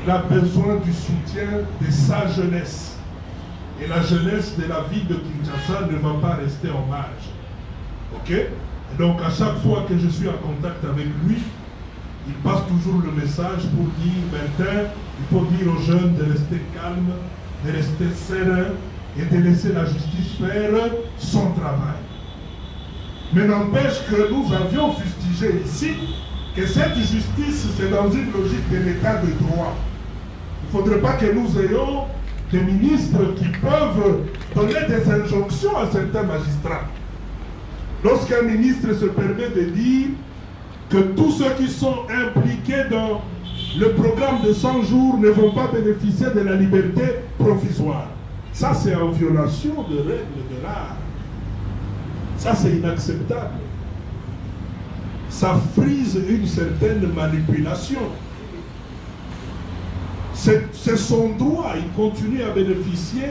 il a besoin du soutien de sa jeunesse. Et la jeunesse de la ville de Kinshasa ne va pas rester en marge. Ok? Et donc à chaque fois que je suis en contact avec lui, il passe toujours le message pour dire, Bertin, il faut dire aux jeunes de rester calmes, de rester sereins et de laisser la justice faire son travail. Mais n'empêche que nous avions fustigé ici que cette justice, c'est dans une logique de l'état de droit. Il ne faudrait pas que nous ayons des ministres qui peuvent donner des injonctions à certains magistrats. Lorsqu'un ministre se permet de dire que tous ceux qui sont impliqués dans le programme de 100 jours ne vont pas bénéficier de la liberté provisoire. Ça, c'est en violation de règles de l'art. Ça, c'est inacceptable. Ça frise une certaine manipulation. C'est son droit. Il continue à bénéficier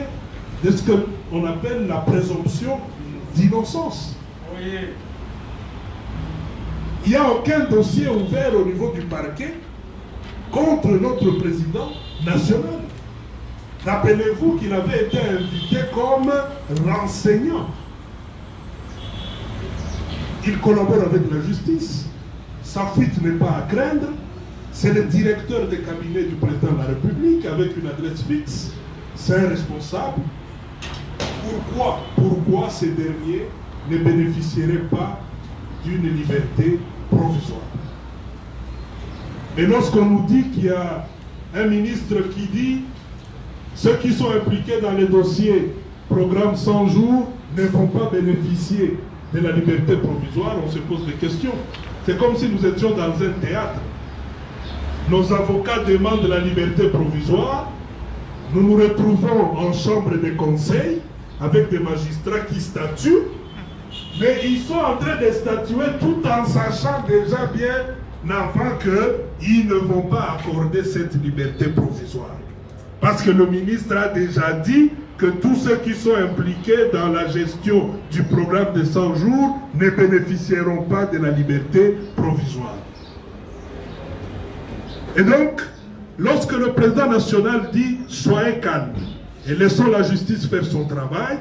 de ce qu'on appelle la présomption d'innocence. Oui. Il n'y a aucun dossier ouvert au niveau du parquet contre notre président national. Rappelez-vous qu'il avait été invité comme renseignant. Il collabore avec la justice. Sa fuite n'est pas à craindre. C'est le directeur de cabinet du président de la République avec une adresse fixe. C'est un responsable. Pourquoi ces derniers ne bénéficieraient pas d'une liberté provisoire? Et lorsqu'on nous dit qu'il y a un ministre qui dit ceux qui sont impliqués dans les dossiers programme 100 jours ne vont pas bénéficier de la liberté provisoire, on se pose des questions. C'est comme si nous étions dans un théâtre. Nos avocats demandent la liberté provisoire, nous nous retrouvons en chambre de conseil avec des magistrats qui statuent, mais ils sont en train de statuer tout en sachant déjà bien avant qu'ils ne vont pas accorder cette liberté provisoire. Parce que le ministre a déjà dit que tous ceux qui sont impliqués dans la gestion du programme de 100 jours ne bénéficieront pas de la liberté provisoire. Et donc, lorsque le président national dit « soyez calmes et laissons la justice faire son travail »,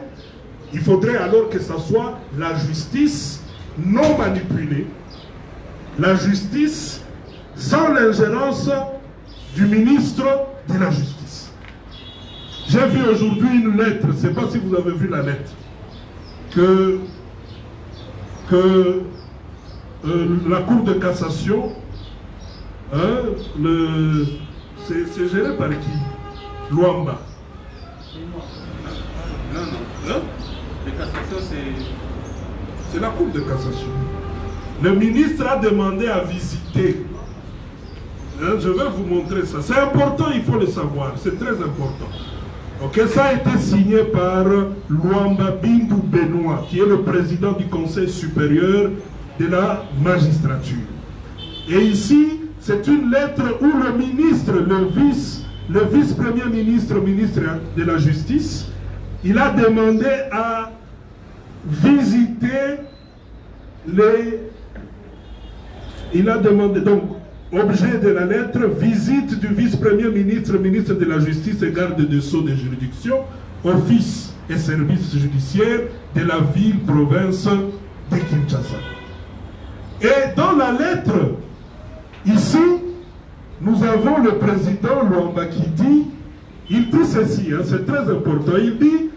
il faudrait alors que ce soit la justice non manipulée, la justice sans l'ingérence du ministre de la Justice. J'ai vu aujourd'hui une lettre, je ne sais pas si vous avez vu la lettre, que la Cour de cassation, c'est géré par qui? Luamba. Non. La cassation, c'est la Cour de cassation. Le ministre a demandé à visiter. Je vais vous montrer ça. C'est important, il faut le savoir. C'est très important. Ok, ça a été signé par Luamba Bindu Benoît, qui est le président du Conseil supérieur de la magistrature. Et ici, c'est une lettre où le ministre, le vice-premier ministre, ministre de la Justice, il a demandé à visiter il a demandé, donc, objet de la lettre, visite du vice-premier ministre, ministre de la Justice et garde des Sceaux des juridictions, office et services judiciaires de la ville-province de Kinshasa. Et dans la lettre, ici, nous avons le président Luamba qui dit, il dit ceci, c'est très important, il dit,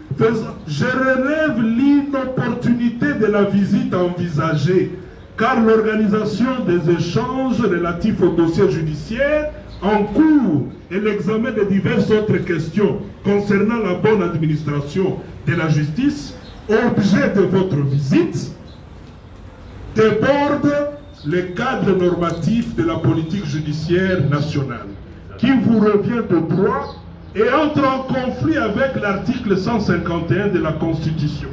je relève l'inopportunité de la visite envisagée, car l'organisation des échanges relatifs aux dossiers judiciaires en cours et l'examen de diverses autres questions concernant la bonne administration de la justice, objet de votre visite, déborde le cadre normatif de la politique judiciaire nationale, qui vous revient de droit et entre en conflit avec l'article 151 de la Constitution.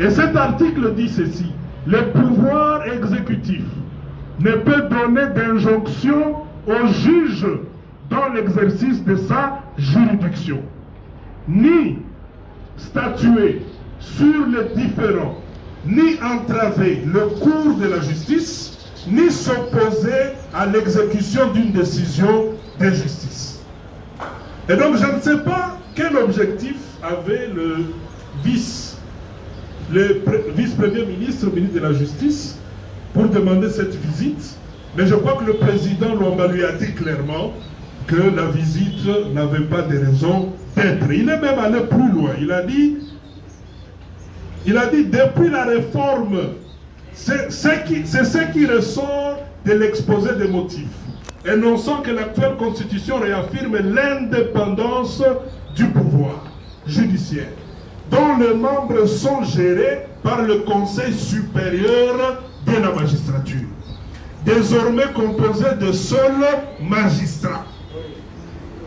Et cet article dit ceci: le pouvoir exécutif ne peut donner d'injonction au juge dans l'exercice de sa juridiction, ni statuer sur les différends, ni entraver le cours de la justice, ni s'opposer à l'exécution d'une décision de justice. Et donc je ne sais pas quel objectif avait le vice-premier ministre, ministre de la Justice, pour demander cette visite. Mais je crois que le président Luamba lui a dit clairement que la visite n'avait pas de raison d'être. Il est même allé plus loin. Il a dit depuis la réforme, c'est ce qui ressort de l'exposé des motifs, énonçant que l'actuelle constitution réaffirme l'indépendance du pouvoir judiciaire, dont les membres sont gérés par le Conseil supérieur de la magistrature, désormais composé de seuls magistrats.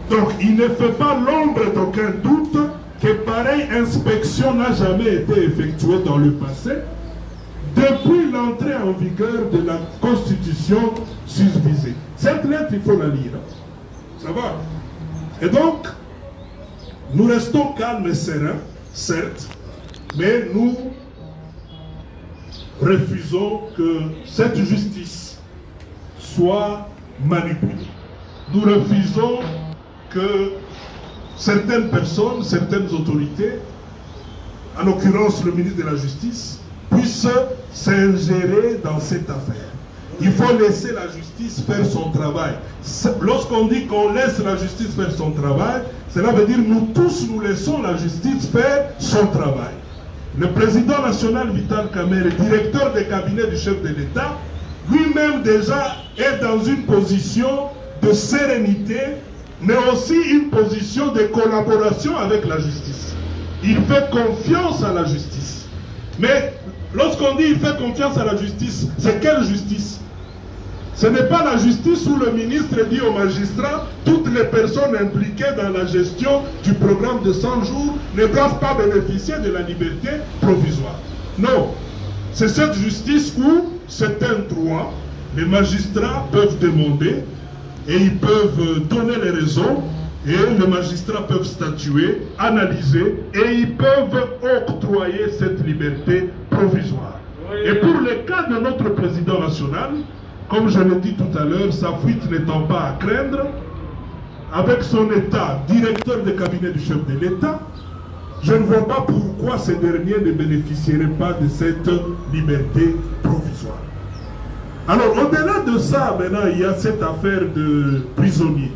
Donc il ne fait pas l'ombre d'aucun doute que pareille inspection n'a jamais été effectuée dans le passé, depuis l'entrée en vigueur de la Constitution susvisée. Cette lettre, il faut la lire. Ça va? Et donc, nous restons calmes et sereins, certes, mais nous refusons que cette justice soit manipulée. Nous refusons que certaines personnes, certaines autorités, en l'occurrence le ministre de la Justice, puissent s'ingérer dans cette affaire. Il faut laisser la justice faire son travail. Lorsqu'on dit qu'on laisse la justice faire son travail, cela veut dire nous tous nous laissons la justice faire son travail. Le président national Vital Kamerhe, directeur des cabinets du chef de l'État, lui-même déjà est dans une position de sérénité, mais aussi une position de collaboration avec la justice. Il fait confiance à la justice. Mais lorsqu'on dit il fait confiance à la justice, c'est quelle justice? Ce n'est pas la justice où le ministre dit aux magistrats toutes les personnes impliquées dans la gestion du programme de 100 jours ne doivent pas bénéficier de la liberté provisoire. Non, c'est cette justice où c'est un droit, les magistrats peuvent demander et ils peuvent donner les raisons et les magistrats peuvent statuer, analyser et ils peuvent octroyer cette liberté provisoire. Et pour le cas de notre président national, comme je l'ai dit tout à l'heure, sa fuite n'étant pas à craindre, avec son état directeur de cabinet du chef de l'État, je ne vois pas pourquoi ces derniers ne bénéficieraient pas de cette liberté provisoire. Alors, au-delà de ça, maintenant, il y a cette affaire de prisonniers.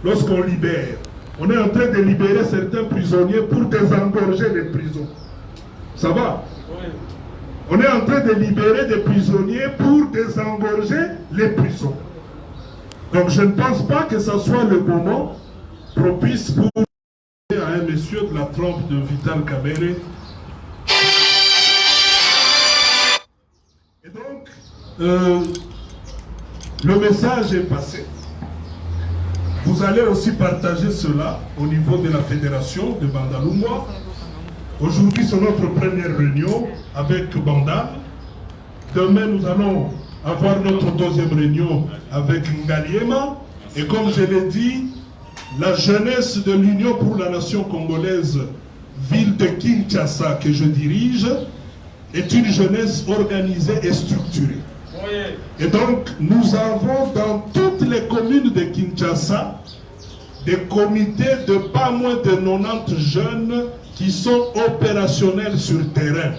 Lorsqu'on libère, on est en train de libérer certains prisonniers pour désengorger les prisons. Ça va? Oui. On est en train de libérer des prisonniers pour désengorger les prisons. Donc, je ne pense pas que ce soit le moment propice pour à un monsieur de la trempe de Vital Kamerhe. Et donc, le message est passé. Vous allez aussi partager cela au niveau de la fédération de Bandalungwa. Aujourd'hui, c'est notre première réunion avec Bandal. Demain, nous allons avoir notre deuxième réunion avec Ngaliema. Et comme je l'ai dit, la jeunesse de l'Union pour la nation congolaise, ville de Kinshasa que je dirige, est une jeunesse organisée et structurée. Et donc, nous avons dans toutes les communes de Kinshasa des comités de pas moins de 90 jeunes qui sont opérationnels sur le terrain.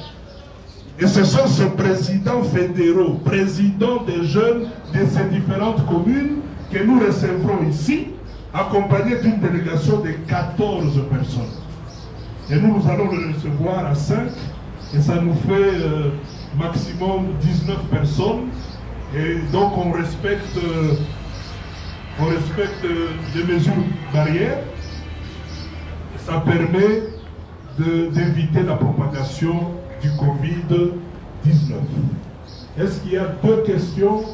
Et ce sont ces présidents fédéraux, présidents des jeunes de ces différentes communes que nous recevrons ici, accompagnés d'une délégation de 14 personnes. Et nous allons le recevoir à 5, et ça nous fait maximum 19 personnes. Et donc on respecte les mesures barrières. Ça permet d'éviter la propagation du Covid-19. Est-ce qu'il y a deux questions?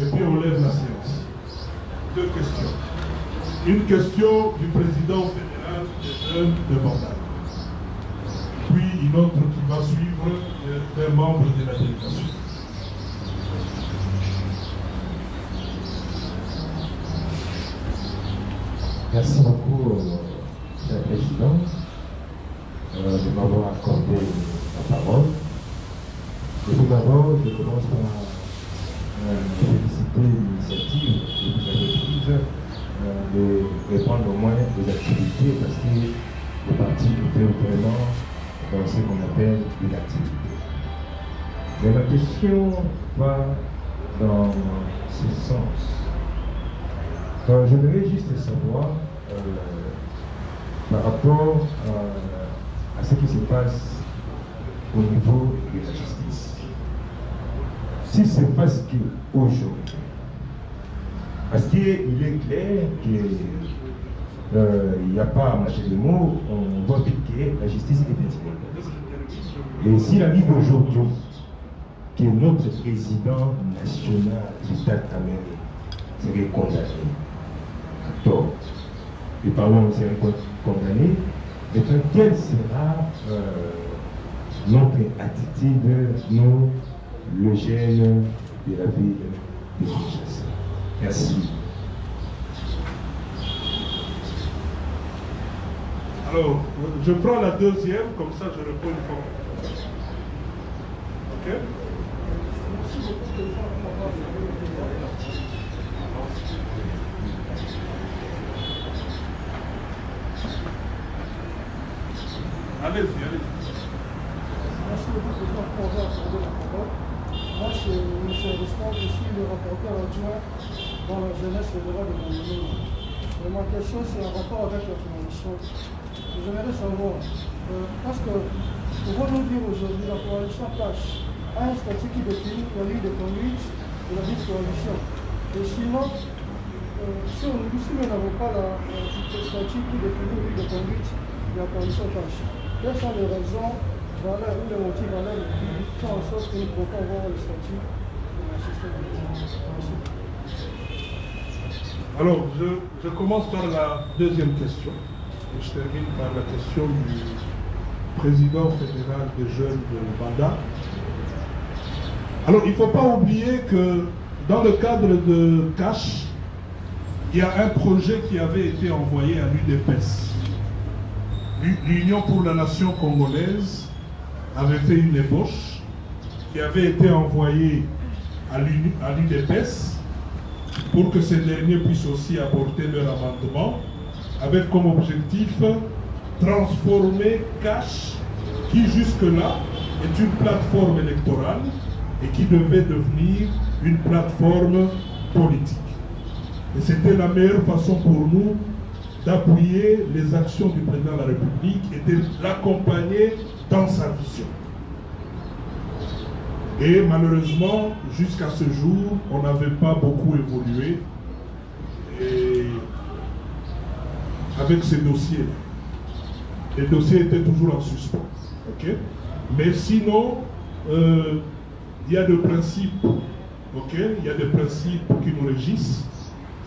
Et puis on lève la séance. Deux questions. Une question du président fédéral des jeunes de Bandal. Puis une autre qui va suivre d'un membre de la délégation. Merci beaucoup, Monsieur le Président, de m'avoir accordé la parole. Et tout d'abord, je commence par féliciter l'initiative que vous avez prise de répondre au moins des activités parce que le parti était vraiment dans ce qu'on appelle une activité. Mais ma question va dans ce sens. J'aimerais juste savoir par rapport à ce qui se passe au niveau de la justice. Si c'est parce qu'aujourd'hui, parce qu'il est clair qu'il n'y a pas à marcher de mots, on voit vite que la justice est indépendante. Et s'il arrive aujourd'hui que notre président national d'État américain serait condamné à tort, et parlons serait condamné, maintenant quelle sera notre attitude, nous, le jeune de la ville de Kinshasa? Merci. Alors, je prends la deuxième, comme ça je réponds une fois. Ok? Allez-y, allez-y. Merci beaucoup, Président, pour avoir accordé la parole. Moi, c'est M. Riston, je suis le rapporteur adjoint dans la jeunesse et le droit de l'environnement. Ma question, c'est en rapport avec la coalition. J'aimerais savoir, parce que, pouvons-nous dire aujourd'hui, la coalition cache un statut qui définit la ligne de conduite de la dite coalition. Et sinon, si nous n'avons pas le statut qui définit la ligne de conduite de la coalition cache, quelles sont les raisons, voilà, ou les motifs, voilà, qui font en sorte que nous pouvons avoir le statut de la système de coalition? Alors, je commence par la deuxième question. Et je termine par la question du président fédéral des jeunes de Banda. Alors, il ne faut pas oublier que dans le cadre de CASH, il y a un projet qui avait été envoyé à l'UDPS. L'Union pour la nation congolaise avait fait une ébauche qui avait été envoyée à l'UDPS pour que ces derniers puissent aussi apporter leur amendement, avec comme objectif transformer CASH, qui jusque-là est une plateforme électorale et qui devait devenir une plateforme politique. Et c'était la meilleure façon pour nous d'appuyer les actions du président de la République et de l'accompagner dans sa vision. Et malheureusement, jusqu'à ce jour, on n'avait pas beaucoup évolué et avec ces dossiers. Les dossiers étaient toujours en suspens. Okay? Mais sinon, il y a des principes. Okay? Il y a des principes qui nous régissent.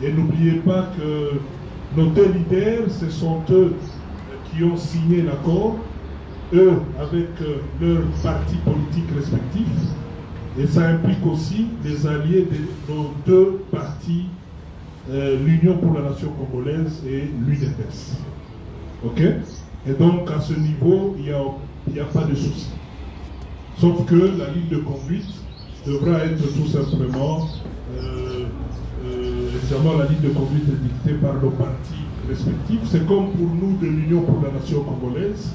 Et n'oubliez pas que nos deux leaders, ce sont eux qui ont signé l'accord, eux avec leurs partis politiques respectifs. Et ça implique aussi les alliés de nos deux partis, l'Union pour la nation congolaise et l'UDPS. Ok? Et donc à ce niveau, il n'y a pas de souci. Sauf que la ligne de conduite devra être tout simplement, évidemment la ligne de conduite est dictée par nos partis respectifs. C'est comme pour nous de l'Union pour la nation congolaise.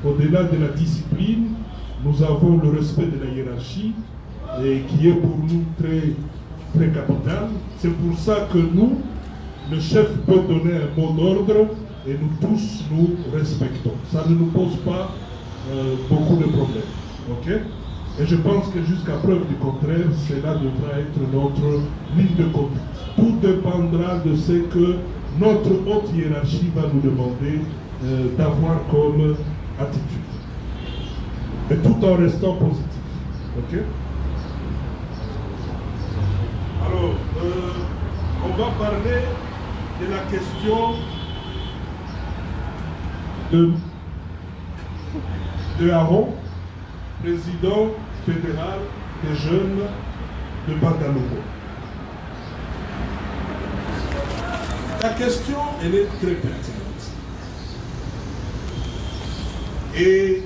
Au-delà de la discipline, nous avons le respect de la hiérarchie, et qui est pour nous très, très capital. C'est pour ça que nous, le chef peut donner un mot d'ordre et nous tous nous respectons. Ça ne nous pose pas beaucoup de problèmes. Okay? Et je pense que jusqu'à preuve du contraire, cela devra être notre ligne de conduite. Tout dépendra de ce que notre haute hiérarchie va nous demander d'avoir comme attitude. Et tout en restant positif. Okay? Alors, on va parler de la question de Aaron, président fédéral des jeunes de Bandalogo. La question, elle est très pertinente. Et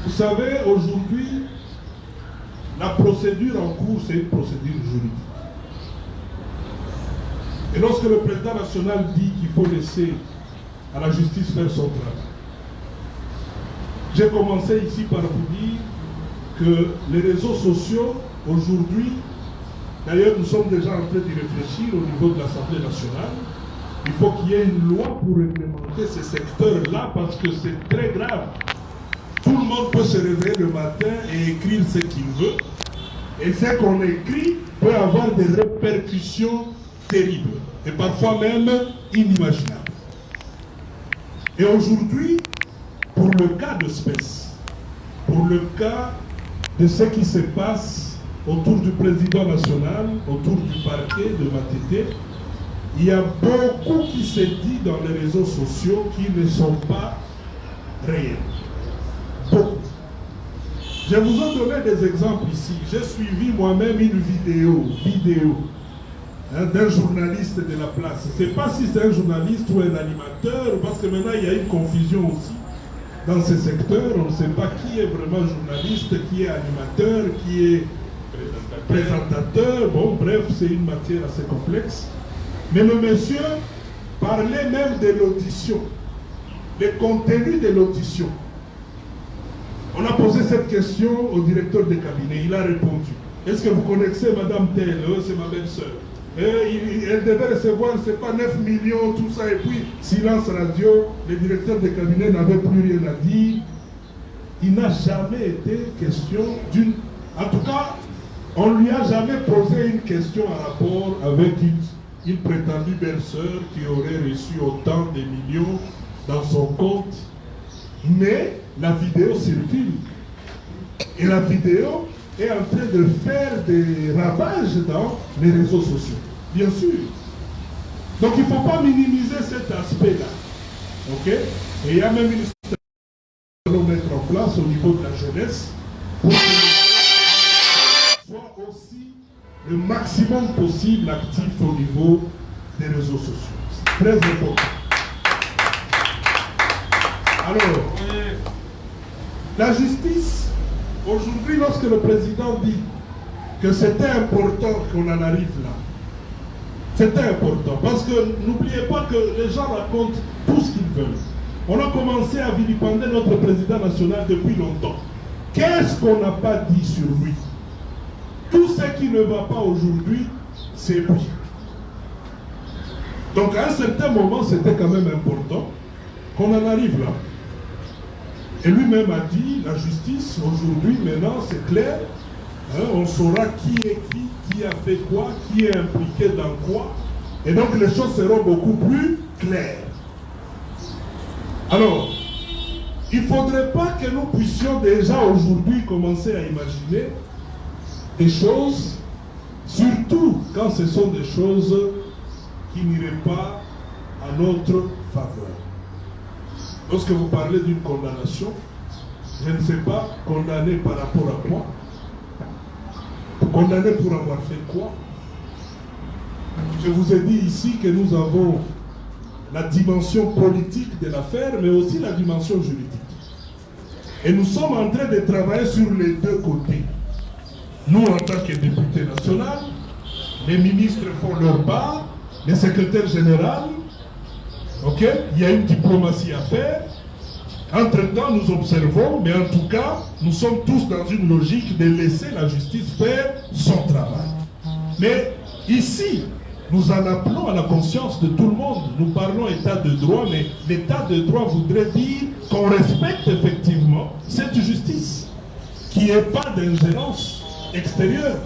vous savez, aujourd'hui, la procédure en cours, c'est une procédure juridique. Et Et lorsque le président national dit qu'il faut laisser à la justice faire son travail, j'ai commencé ici par vous dire que les réseaux sociaux, aujourd'hui, d'ailleurs nous sommes déjà en train d'y réfléchir au niveau de l'Assemblée nationale, il faut qu'il y ait une loi pour réglementer ces secteurs-là parce que c'est très grave. Tout le monde peut se réveiller le matin et écrire ce qu'il veut. Et ce qu'on écrit peut avoir des répercussions terribles et parfois même inimaginables. Et aujourd'hui, pour le cas de Spes, pour le cas de ce qui se passe autour du président national, autour du parquet de Matete, il y a beaucoup qui se dit dans les réseaux sociaux qui ne sont pas réels. Beaucoup. Je vous ai donné des exemples ici. J'ai suivi moi-même une vidéo d'un journaliste de la place. Je ne sais pas si c'est un journaliste ou un animateur, parce que maintenant il y a une confusion aussi dans ces secteurs. On ne sait pas qui est vraiment journaliste, qui est animateur, qui est présentateur. Bon, bref, c'est une matière assez complexe. Mais le monsieur parlait même de l'audition, le contenu de l'audition. On a posé cette question au directeur de cabinet, il a répondu. Est-ce que vous connaissez Madame Telle? C'est ma belle-sœur. Elle devait recevoir, c'est pas 9 millions, tout ça, et puis silence radio, le directeur de cabinet n'avait plus rien à dire. Il n'a jamais été question d'une... En tout cas, on ne lui a jamais posé une question en rapport avec une prétendue belle-sœur qui aurait reçu autant de millions dans son compte. Mais la vidéo circule. Et la vidéo est en train de faire des ravages dans les réseaux sociaux. Bien sûr. Donc il ne faut pas minimiser cet aspect-là. Ok? Et il y a même une stratégie que nous allons mettre en place au niveau de la jeunesse pour que soit aussi le maximum possible actif au niveau des réseaux sociaux. C'est très important. Alors, la justice, aujourd'hui, lorsque le président dit que c'était important qu'on en arrive là, c'était important, parce que n'oubliez pas que les gens racontent tout ce qu'ils veulent. On a commencé à vilipender notre président national depuis longtemps. Qu'est-ce qu'on n'a pas dit sur lui? Tout ce qui ne va pas aujourd'hui, c'est lui. Donc à un certain moment, c'était quand même important qu'on en arrive là. Et lui-même a dit, la justice, aujourd'hui, maintenant, c'est clair, hein, on saura qui est qui a fait quoi, qui est impliqué dans quoi, et donc les choses seront beaucoup plus claires. Alors, il ne faudrait pas que nous puissions déjà aujourd'hui commencer à imaginer des choses, surtout quand ce sont des choses qui n'iraient pas à notre faveur. Lorsque vous parlez d'une condamnation, je ne sais pas, condamné par rapport à quoi? Condamné pour avoir fait quoi? Je vous ai dit ici que nous avons la dimension politique de l'affaire, mais aussi la dimension juridique. Et nous sommes en train de travailler sur les deux côtés. Nous, en tant que députés nationaux, les ministres font leur part, les secrétaires généraux, ok, il y a une diplomatie à faire. Entre-temps, nous observons, mais en tout cas, nous sommes tous dans une logique de laisser la justice faire son travail. Mais ici, nous en appelons à la conscience de tout le monde. Nous parlons état de droit, mais l'état de droit voudrait dire qu'on respecte effectivement cette justice, qu'il n'y ait pas d'ingérence extérieure,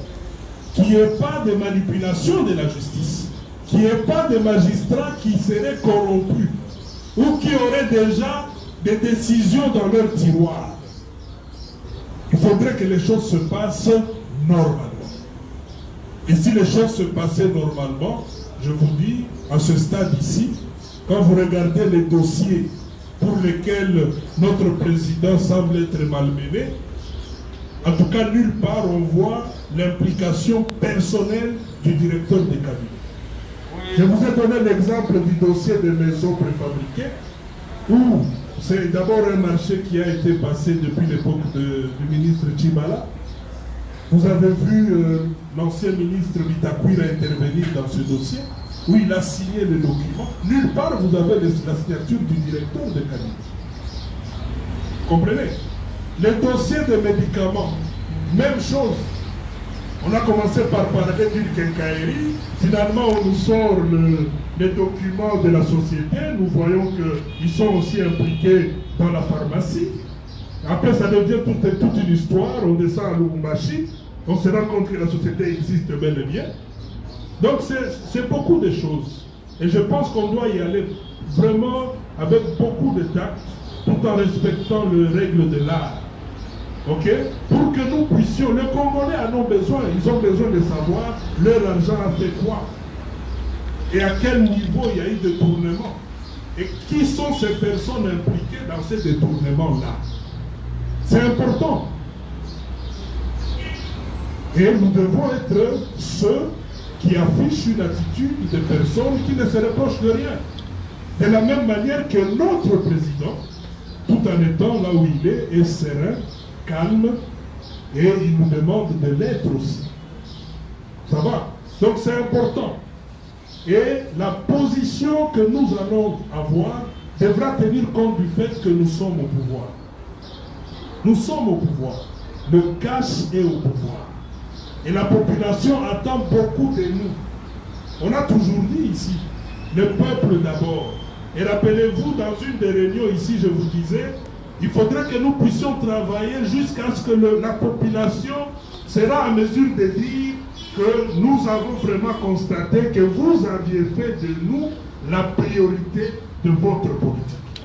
qu'il n'y ait pas de manipulation de la justice, qu'il n'y ait pas de magistrats qui seraient corrompus ou qui auraient déjà des décisions dans leur tiroir. Il faudrait que les choses se passent normalement. Et si les choses se passaient normalement, je vous dis, à ce stade ici, quand vous regardez les dossiers pour lesquels notre président semble être malmené, en tout cas, nulle part on voit l'implication personnelle du directeur des cabinets. Je vous ai donné l'exemple du dossier des maisons préfabriquées, où c'est d'abord un marché qui a été passé depuis l'époque du ministre Chibala. Vous avez vu l'ancien ministre Vitakwira intervenir dans ce dossier. où il a signé le document. Nulle part vous avez la signature du directeur de qualité. Comprenez? Les dossiers de médicaments, même chose. On a commencé par parler d'une quincaillerie. Finalement, on nous sort les documents de la société. Nous voyons qu'ils sont aussi impliqués dans la pharmacie. Après, ça devient toute une histoire. On descend à Lubumbashi. On se rend compte que la société existe bel et bien. Donc, c'est beaucoup de choses. Et je pense qu'on doit y aller vraiment avec beaucoup de tact, tout en respectant les règles de l'art. Ok? Pour que nous puissions, les Congolais en ont besoin, ils ont besoin de savoir leur argent a fait quoi et à quel niveau il y a eu de détournement et qui sont ces personnes impliquées dans ces détournements-là. C'est important. Et nous devons être ceux qui affichent une attitude de personnes qui ne se reprochent de rien. De la même manière que notre président, tout en étant là où il est serein, calme, et il nous demande de l'être aussi. Ça va? Donc c'est important. Et la position que nous allons avoir devra tenir compte du fait que nous sommes au pouvoir. Nous sommes au pouvoir. Le cash est au pouvoir. Et la population attend beaucoup de nous. On a toujours dit ici, le peuple d'abord. Et rappelez-vous, dans une des réunions ici, je vous disais, il faudrait que nous puissions travailler jusqu'à ce que la population sera en mesure de dire que nous avons vraiment constaté que vous aviez fait de nous la priorité de votre politique.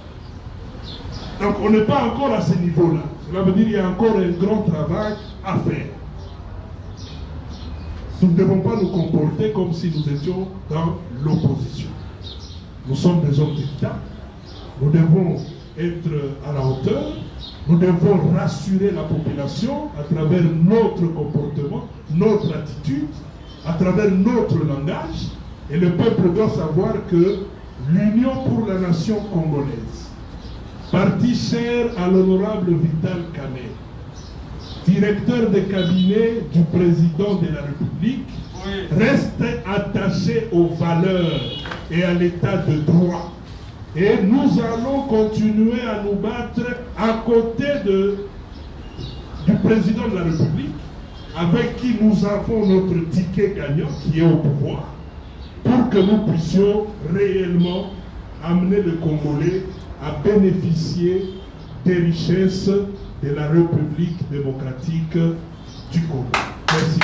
Donc on n'est pas encore à ce niveau-là. Cela veut dire qu'il y a encore un grand travail à faire. Nous ne devons pas nous comporter comme si nous étions dans l'opposition. Nous sommes des hommes d'État. Nous devons être à la hauteur. Nous devons rassurer la population à travers notre comportement, notre attitude, à travers notre langage. Et le peuple doit savoir que l'Union pour la nation congolaise, parti cher à l'honorable Vital Kamerhe, directeur de cabinet du président de la République, reste attaché aux valeurs et à l'état de droit. Et nous allons continuer à nous battre à côté du président de la République, avec qui nous avons notre ticket gagnant, qui est au pouvoir, pour que nous puissions réellement amener le Congolais à bénéficier des richesses de la République démocratique du Congo. Merci.